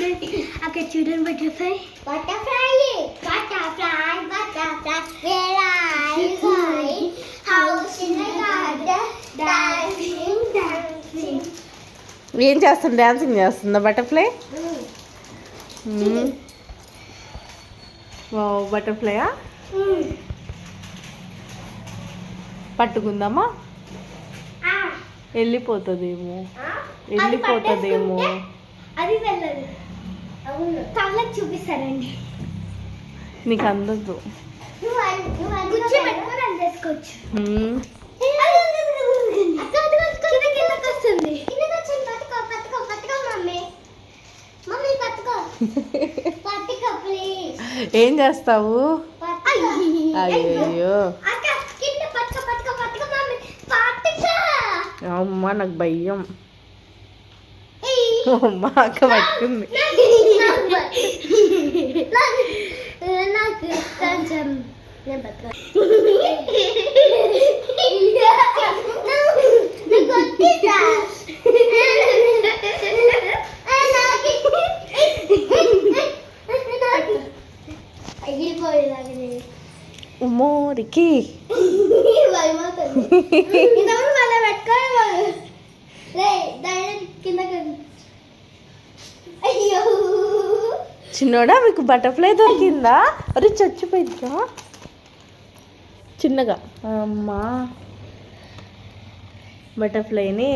Friends అక్కడ చూడండి butterfly ఏం చేస్తుంది? డాన్సింగ్ చేస్తుందా బటర్ఫ్లై? బటర్ఫ్లైయా? పట్టుకుందామా? వెళ్ళిపోతుందేమో అది వెళ్ళదు. అవును, కళ్ళకి చూపిస్తారండి. నీకు అందదు. కూర్చోబెట్టుకొని అందేసుకోవచ్చు. ఏం చేస్తావు? అయ్యో అమ్మా, నాకు భయం. అమ్మ అక్క పట్టుకుంది. నాకు కొంచెం ఉమ్మోరికి చిన్నోడా, మీకు బటర్ఫ్లై దొరికిందా? అది చచ్చిపోయిందా? చిన్నగా అమ్మా బటర్ఫ్లైని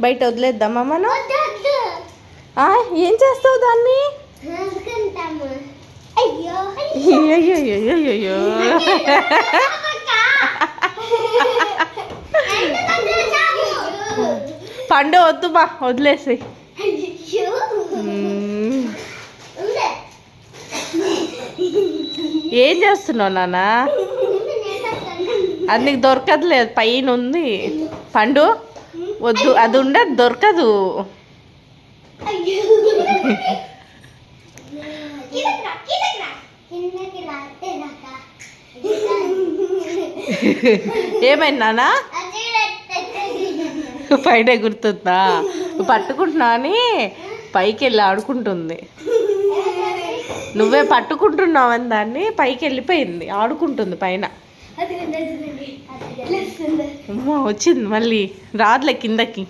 బయట వదిలేద్దామా మనం? ఏం చేస్తావు దాన్ని? అయ్యో పండు వద్దు బా, వదిలేసి. ఏం చేస్తున్నావు నాన్న? అది నీకు దొరకదులేదు, పైన ఉంది. పండు వద్దు, అది ఉండదు, దొరకదు. ఏమైంది నాన్న? పైన గుర్తుందా? పట్టుకుంటున్నా అని పైకి వెళ్ళి ఆడుకుంటుంది. నువ్వే పట్టుకుంటున్నావని దాన్ని పైకి వెళ్ళిపోయింది, ఆడుకుంటుంది పైన. అమ్మా వచ్చింది, మళ్ళీ రాదులే కిందకి.